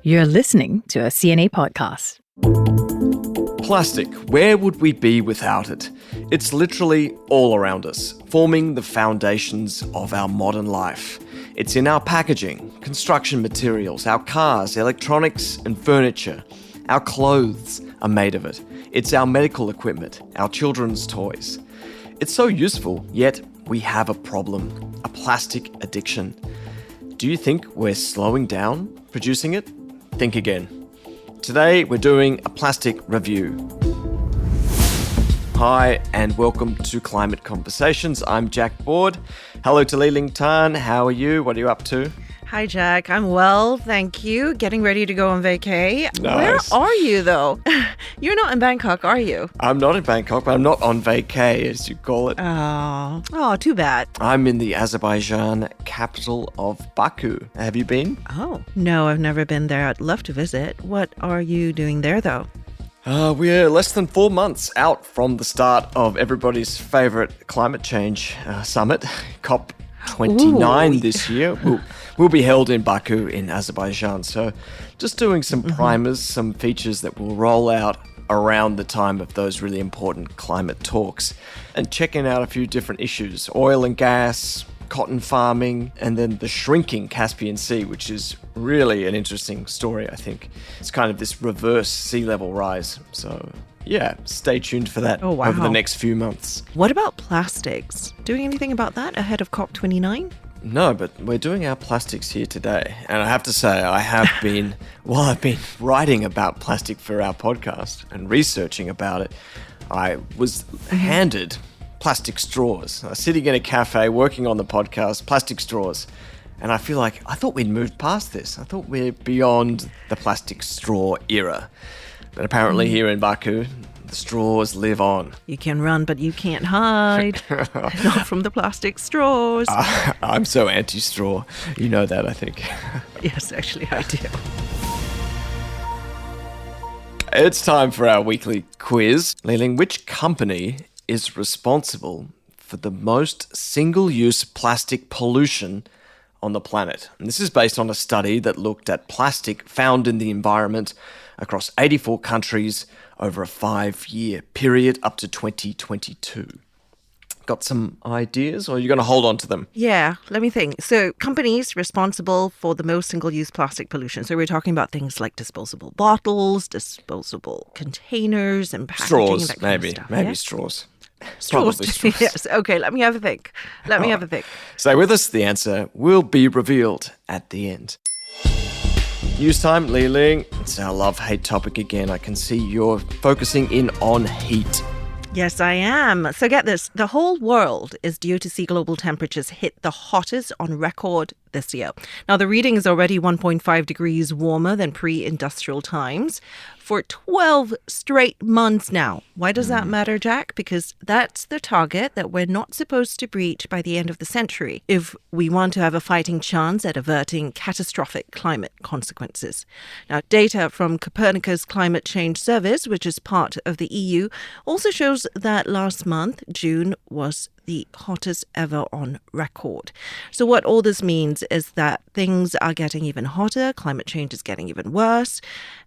You're listening to a CNA podcast. Plastic, where would we be without it? It's literally all around us, forming the foundations of our modern life. It's in our packaging, construction materials, our cars, electronics and furniture. Our clothes are made of it. It's our medical equipment, our children's toys. It's so useful, yet we have a problem, a plastic addiction. Do you think we're slowing down producing it? Think again. Today we're doing a plastic review. Hi and welcome to Climate Conversations. I'm Jack Board. Hello to Liling Tan. How are you? What are you up to? Hi, Jack. I'm well, thank you. Getting ready to go on vacay. Nice. Where are you, though? You're not in Bangkok, are you? I'm not in Bangkok, but I'm not on vacay, as you call it. Oh, too bad. I'm in the Azerbaijan capital of Baku. Have you been? Oh, no, I've never been there. I'd love to visit. What are you doing there, though? We're less than 4 months out from the start of everybody's favorite climate change summit, COP29 this year. Will be held in Baku in Azerbaijan. So just doing some primers, some features that will roll out around the time of those really important climate talks, and checking out a few different issues: oil and gas, cotton farming, and then the shrinking Caspian Sea, which is really an interesting story, I think. It's kind of this reverse sea level rise. So yeah, stay tuned for that over the next few months. What about plastics? Doing anything about that ahead of COP29? No, but we're doing our plastics here today. And I have to say, I have been, while I've been writing about plastic for our podcast and researching about it, I was handed plastic straws. I was sitting in a cafe working on the podcast, plastic straws. And I feel like, I thought we'd moved past this. I thought we're beyond the plastic straw era. But apparently here in Baku, the straws live on. You can run, but you can't hide. Not from the plastic straws. I'm so anti-straw. You know that, I think. Yes, actually, I do. It's time for our weekly quiz. Liling, which company is responsible for the most single-use plastic pollution on the planet? And this is based on a study that looked at plastic found in the environment across 84 countries over a 5-year period up to 2022. Got some ideas, or are you going to hold on to them? Yeah, let me think. So companies responsible for the most single-use plastic pollution. So we're talking about things like disposable bottles, disposable containers and packaging. Straws, and that maybe. kind of stuff. Maybe Yeah? straws. Straws. Probably straws. Yes. Okay, let me have a think. Stay with us. The answer will be revealed at the end. News time, Liling. It's our love-hate topic again. I can see you're focusing in on heat. Yes, I am. So get this. The whole world is due to see global temperatures hit the hottest on record this year. Now, the reading is already 1.5 degrees warmer than pre-industrial times for 12 straight months now. Why does that matter, Jack? Because that's the target that we're not supposed to breach by the end of the century if we want to have a fighting chance at averting catastrophic climate consequences. Now, data from Copernicus Climate Change Service, which is part of the EU, also shows that last month, June, was the hottest ever on record. So what all this means is that things are getting even hotter, climate change is getting even worse,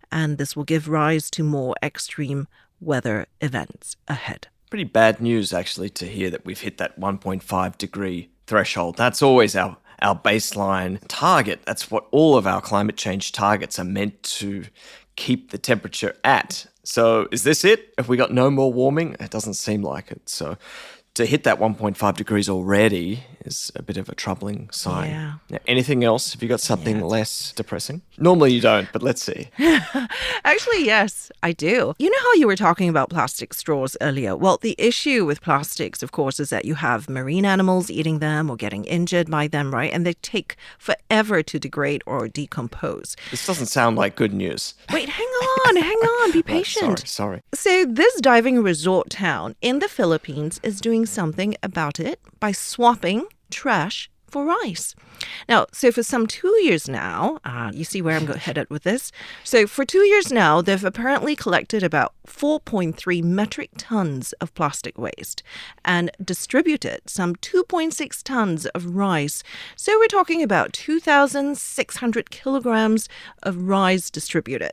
and this will give rise to more extreme weather events ahead. Pretty bad news, actually, to hear that we've hit that 1.5 degree threshold. That's always our baseline target. That's what all of our climate change targets are meant to keep the temperature at. So is this it? Have we got no more warming? It doesn't seem like it. So to hit that 1.5 degrees already is a bit of a troubling sign. Yeah. Now, anything else? Have you got something less depressing? Normally you don't, but let's see. Actually, yes, I do. You know how you were talking about plastic straws earlier? Well, the issue with plastics, of course, is that you have marine animals eating them or getting injured by them, right? And they take forever to degrade or decompose. This doesn't sound like good news. Wait, hang on, be patient. Sorry. So this diving resort town in the Philippines is doing something about it by swapping trash for rice. Now, so for some 2 years now, you see where I'm headed with this. So for 2 years now, they've apparently collected about 4.3 metric tons of plastic waste and distributed some 2.6 tons of rice. So we're talking about 2,600 kilograms of rice distributed.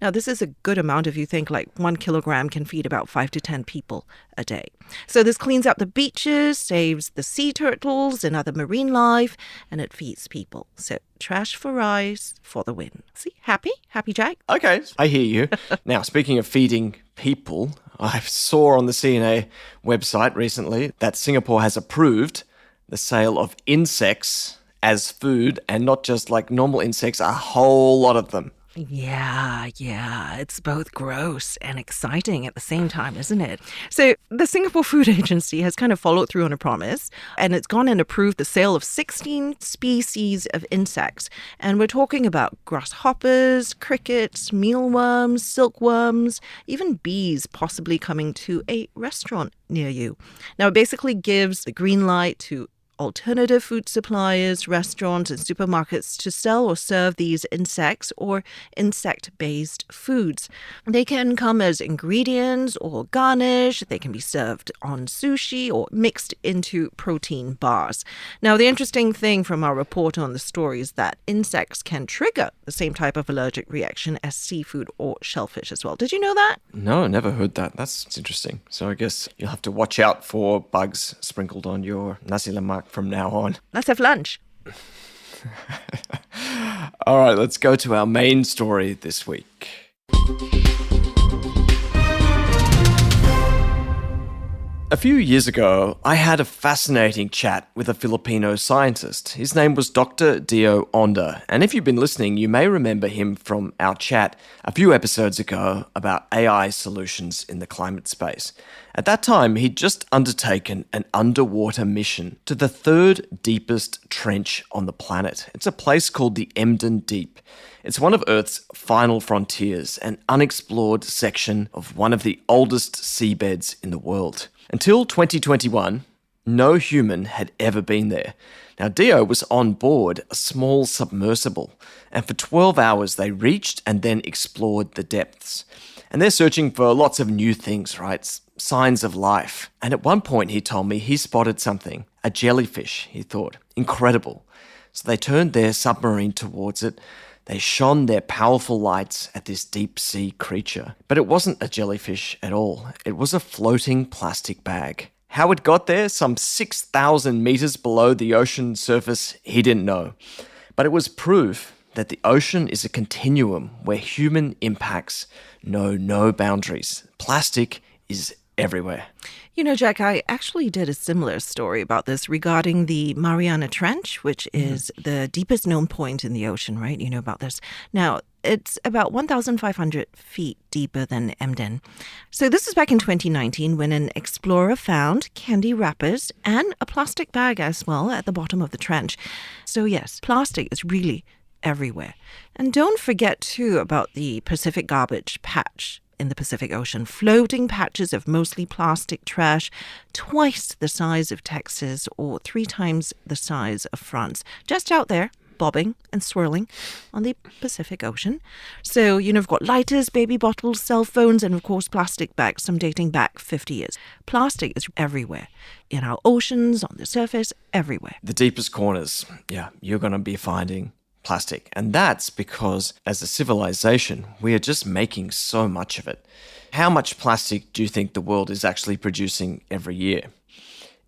Now, this is a good amount if you think like 1 kilogram can feed about 5 to 10 people a day. So this cleans up the beaches, saves the sea turtles and other marine life, and it feeds people. So trash for rice for the win. See, happy? Happy, Jack? Okay, I hear you. Now, speaking of feeding people, I saw on the CNA website recently that Singapore has approved the sale of insects as food, and not just like normal insects, a whole lot of them. Yeah. It's both gross and exciting at the same time, isn't it? So the Singapore Food Agency has kind of followed through on a promise, and it's gone and approved the sale of 16 species of insects. And we're talking about grasshoppers, crickets, mealworms, silkworms, even bees possibly coming to a restaurant near you. Now, it basically gives the green light to alternative food suppliers, restaurants and supermarkets to sell or serve these insects or insect-based foods. They can come as ingredients or garnish. They can be served on sushi or mixed into protein bars. Now, the interesting thing from our report on the story is that insects can trigger the same type of allergic reaction as seafood or shellfish as well. Did you know that? No, never heard that. That's interesting. So I guess you'll have to watch out for bugs sprinkled on your nasi lemak from now on. Let's have lunch. All right, let's go to our main story this week. A few years ago, I had a fascinating chat with a Filipino scientist. His name was Dr. Dio Onda, and if you've been listening, you may remember him from our chat a few episodes ago about AI solutions in the climate space. At that time, he'd just undertaken an underwater mission to the third deepest trench on the planet. It's a place called the Emden Deep. It's one of Earth's final frontiers, an unexplored section of one of the oldest seabeds in the world. Until 2021, no human had ever been there. Now, Dio was on board a small submersible, and for 12 hours they reached and then explored the depths. And they're searching for lots of new things, right? Signs of life. And at one point he told me he spotted something, a jellyfish, he thought. Incredible. So they turned their submarine towards it. They shone their powerful lights at this deep sea creature. But it wasn't a jellyfish at all. It was a floating plastic bag. How it got there, some 6,000 meters below the ocean surface, he didn't know. But it was proof that the ocean is a continuum where human impacts know no boundaries. Plastic is everywhere. You know, Jack, I actually did a similar story about this regarding the Mariana Trench, which is the deepest known point in the ocean, right? You know about this. Now, it's about 1,500 feet deeper than Emden. So this is back in 2019 when an explorer found candy wrappers and a plastic bag as well at the bottom of the trench. So yes, plastic is really everywhere. And don't forget too about the Pacific garbage patch in the Pacific Ocean. Floating patches of mostly plastic trash, twice the size of Texas or 3 times the size of France. Just out there, bobbing and swirling on the Pacific Ocean. So, you know, we've got lighters, baby bottles, cell phones, and of course plastic bags, some dating back 50 years. Plastic is everywhere. In our oceans, on the surface, everywhere. The deepest corners, you're going to be finding plastic. And that's because as a civilization, we are just making so much of it. How much plastic do you think the world is actually producing every year?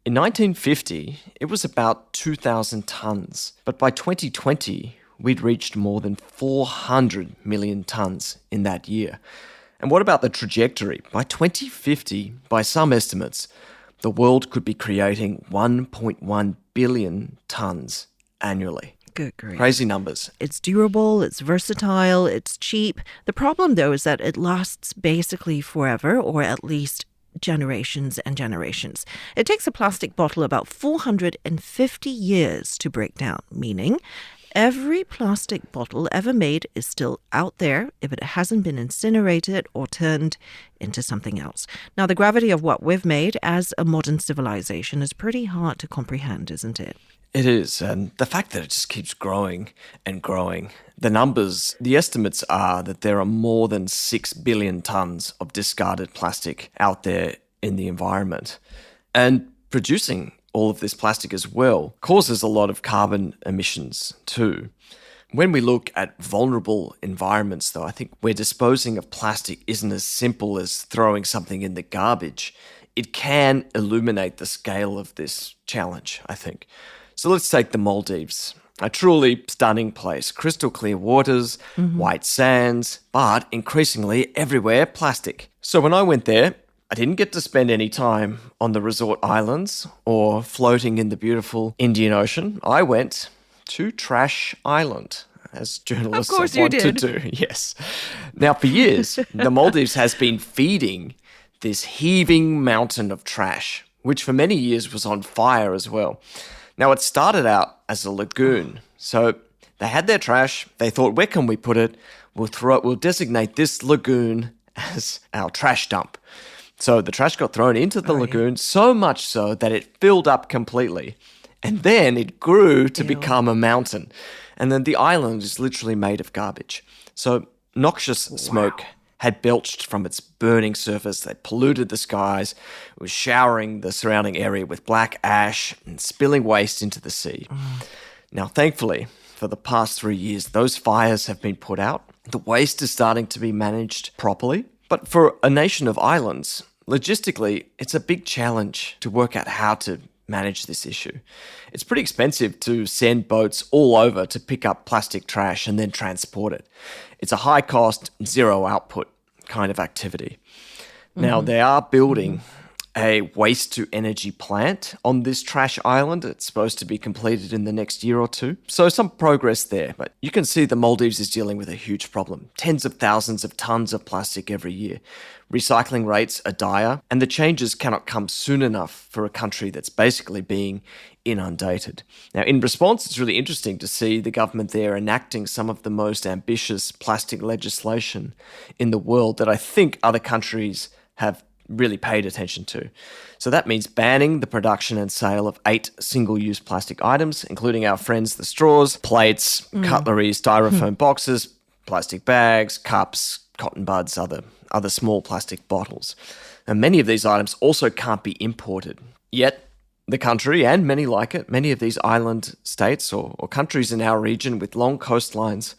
In 1950, it was about 2,000 tons. But by 2020, we'd reached more than 400 million tons in that year. And what about the trajectory? By 2050, by some estimates, the world could be creating 1.1 billion tons annually. Good grief. Crazy numbers. It's durable, it's versatile, it's cheap. The problem, though, is that it lasts basically forever, or at least generations and generations. It takes a plastic bottle about 450 years to break down, meaning every plastic bottle ever made is still out there if it hasn't been incinerated or turned into something else. Now, the gravity of what we've made as a modern civilization is pretty hard to comprehend, isn't it? It is, and the fact that it just keeps growing and growing. The estimates are that there are more than 6 billion tons of discarded plastic out there in the environment. And producing all of this plastic as well causes a lot of carbon emissions too. When we look at vulnerable environments, though, I think where disposing of plastic isn't as simple as throwing something in the garbage, it can illuminate the scale of this challenge, I think. So let's take the Maldives. A truly stunning place. Crystal clear waters, white sands, but increasingly everywhere plastic. So when I went there, I didn't get to spend any time on the resort islands or floating in the beautiful Indian Ocean. I went to Trash Island, as journalists want to do. Yes. Now, for years, the Maldives has been feeding this heaving mountain of trash, which for many years was on fire as well. Now, it started out as a lagoon. So they had their trash. They thought, where can we put it? We'll designate this lagoon as our trash dump. So the trash got thrown into the lagoon, so much so that it filled up completely. And then it grew to become a mountain. And then the island is literally made of garbage. So noxious smoke had belched from its burning surface that polluted the skies. It was showering the surrounding area with black ash and spilling waste into the sea. Now, thankfully, for the past 3 years, those fires have been put out. The waste is starting to be managed properly. But for a nation of islands, logistically, it's a big challenge to work out how to manage this issue. It's pretty expensive to send boats all over to pick up plastic trash and then transport it. It's a high cost, zero output kind of activity. Now, they are building a waste to energy plant on this trash island. It's supposed to be completed in the next year or two. So some progress there, but you can see the Maldives is dealing with a huge problem. Tens of thousands of tons of plastic every year. Recycling rates are dire, and the changes cannot come soon enough for a country that's basically being inundated. Now, in response, it's really interesting to see the government there enacting some of the most ambitious plastic legislation in the world that I think other countries have really paid attention to. So that means banning the production and sale of 8 single-use plastic items, including our friends the straws, plates, cutlery, styrofoam boxes, plastic bags, cups, cotton buds, other small plastic bottles. And many of these items also can't be imported. Yet, the country, and many like it, many of these island states or countries in our region with long coastlines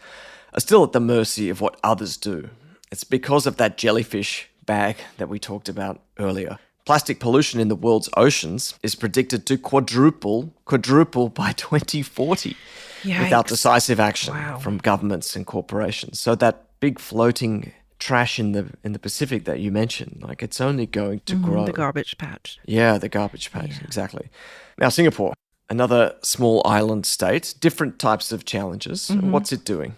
are still at the mercy of what others do. It's because of that jellyfish bag that we talked about earlier. Plastic pollution in the world's oceans is predicted to quadruple by 2040 without decisive action from governments and corporations. So that big floating trash in the Pacific that you mentioned, like it's only going to grow. The garbage patch. Yeah, the garbage patch, exactly. Now, Singapore, another small island state, different types of challenges. What's it doing?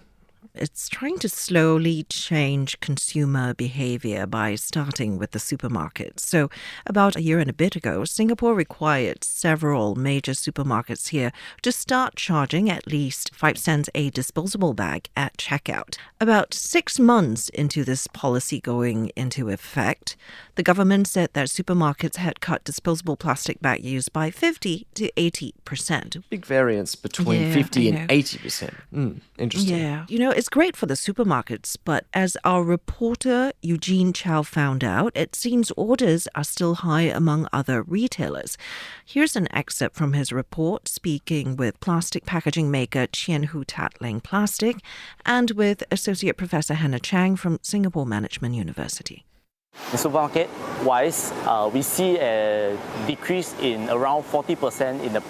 It's trying to slowly change consumer behavior by starting with the supermarkets. So about a year and a bit ago, Singapore required several major supermarkets here to start charging at least 5 cents a disposable bag at checkout. About 6 months into this policy going into effect, the government said that supermarkets had cut disposable plastic bag use by 50 to 80%. Big variance between 50 and 80%. Interesting. Yeah. You know, it's great for the supermarkets, but as our reporter Eugene Chow found out, it seems orders are still high among other retailers. Here's an excerpt from his report, speaking with plastic packaging maker Chien Hu Tat Leng Plastic and with Associate Professor Hannah Chang from Singapore Management University. The supermarket-wise, we see a decrease in around 40% in the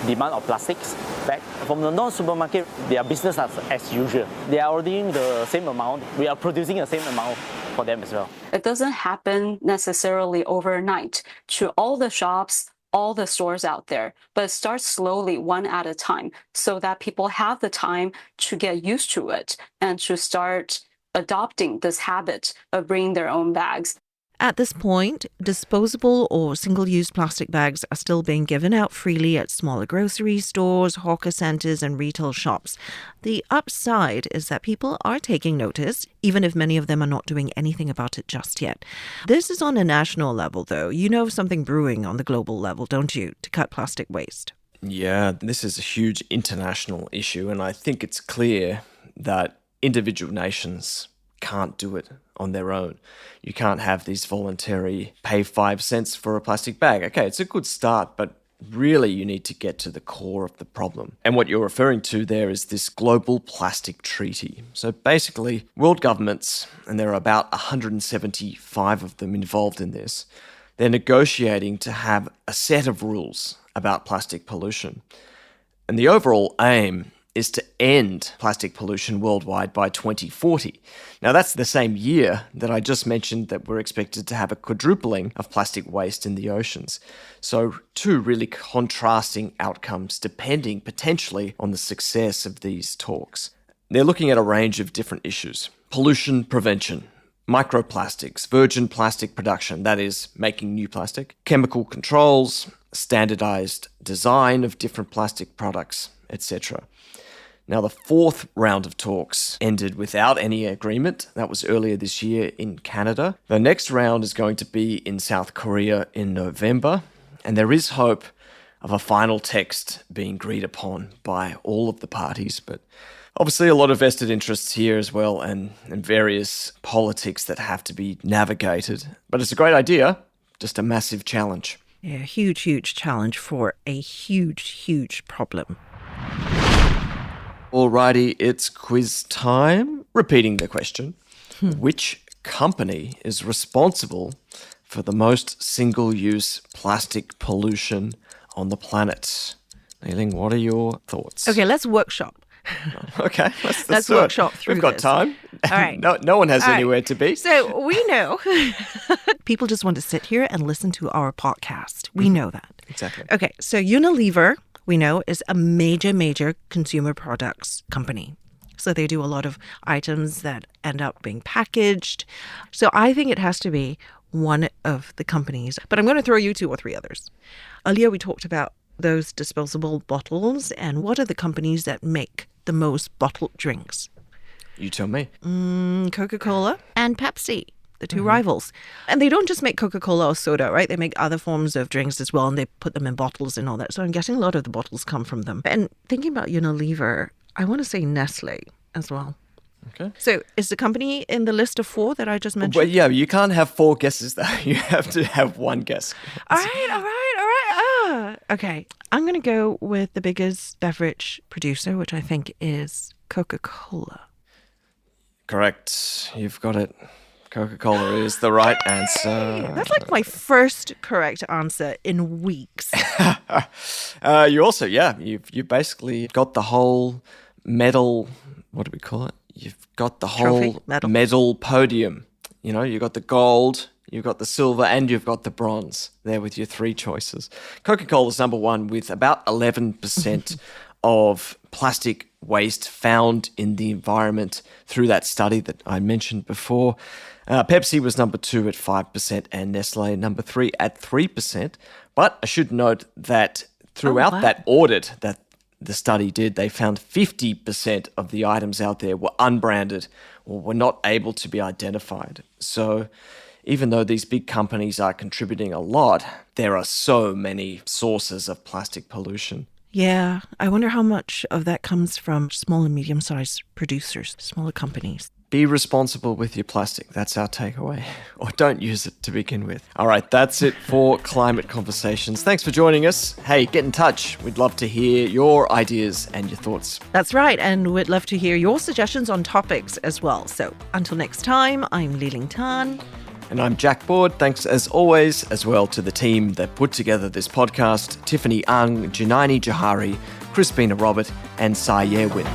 demand of plastics bag. From the non-supermarket, their business as usual. They are ordering the same amount. We are producing the same amount for them as well. It doesn't happen necessarily overnight to all the shops, all the stores out there, but it starts slowly, one at a time, so that people have the time to get used to it and to start adopting this habit of bringing their own bags. At this point, disposable or single-use plastic bags are still being given out freely at smaller grocery stores, hawker centres and retail shops. The upside is that people are taking notice, even if many of them are not doing anything about it just yet. This is on a national level, though. You know something brewing on the global level, don't you, to cut plastic waste? Yeah, this is a huge international issue, and I think it's clear that individual nations can't do it on their own. You can't have these voluntary pay 5 cents for a plastic bag. Okay, it's a good start, but really you need to get to the core of the problem. And what you're referring to there is this global plastic treaty. So basically, world governments, and there are about 175 of them involved in this, they're negotiating to have a set of rules about plastic pollution. And the overall aim is to end plastic pollution worldwide by 2040. Now, that's the same year that I just mentioned that we're expected to have a quadrupling of plastic waste in the oceans. So, two really contrasting outcomes depending potentially on the success of these talks. They're looking at a range of different issues. Pollution prevention, microplastics, virgin plastic production, that is, making new plastic, chemical controls, standardized design of different plastic products, etc. Now, the fourth round of talks ended without any agreement. That was earlier this year in Canada. The next round is going to be in South Korea in November, and there is hope of a final text being agreed upon by all of the parties, but obviously a lot of vested interests here as well, and various politics that have to be navigated. But it's a great idea, just a massive challenge. Yeah, huge challenge for a huge problem. Alrighty, it's quiz time. Repeating the question. Which company is responsible for the most single-use plastic pollution on the planet? Liling, what are your thoughts? Okay, let's workshop. Okay, let's do workshop it. through We've got this. time. All right. No one has anywhere to be. So we know people just want to sit here and listen to our podcast. We know that. Exactly. Okay, so Unilever, we know, is a major consumer products company. So they do a lot of items that end up being packaged. So I think it has to be one of the companies. But I'm going to throw you 2 or 3 others. Earlier we talked about those disposable bottles, and what are the companies that make the most bottled drinks? You tell me. Coca-Cola and Pepsi, the 2 rivals. And they don't just make Coca-Cola or soda, right? They make other forms of drinks as well, and they put them in bottles and all that. So I'm guessing a lot of the bottles come from them. And thinking about Unilever, I want to say Nestle as well. Okay. So is the company in the list of 4 that I just mentioned? Well, yeah, you can't have 4 guesses though. You have to have 1 guess. All right. Okay, I'm going to go with the biggest beverage producer, which I think is Coca-Cola. Correct. You've got it. Coca-Cola is the right answer. That's like my first correct answer in weeks. You also, you've basically got the whole medal, what do we call it? You've got the Trophy? whole Medal? medal podium. You know, you've got the gold, you've got the silver, and you've got the bronze there with your 3 choices. Coca-Cola's number 1 with about 11% of plastic waste found in the environment through that study that I mentioned before. Pepsi was number 2 at 5% and Nestle number 3 at 3%. But I should note that throughout that audit that the study did, they found 50% of the items out there were unbranded or were not able to be identified. So even though these big companies are contributing a lot, there are so many sources of plastic pollution. Yeah, I wonder how much of that comes from small and medium-sized producers, smaller companies. Be responsible with your plastic. That's our takeaway. Or don't use it to begin with. All right, that's it for Climate Conversations. Thanks for joining us. Hey, get in touch. We'd love to hear your ideas and your thoughts. That's right, and we'd love to hear your suggestions on topics as well. So until next time, I'm Liling Tan. And I'm Jack Board. Thanks as always as well to the team that put together this podcast, Tiffany Ang, Junaini Johari, Crispina Robert, and Sai Yerwin.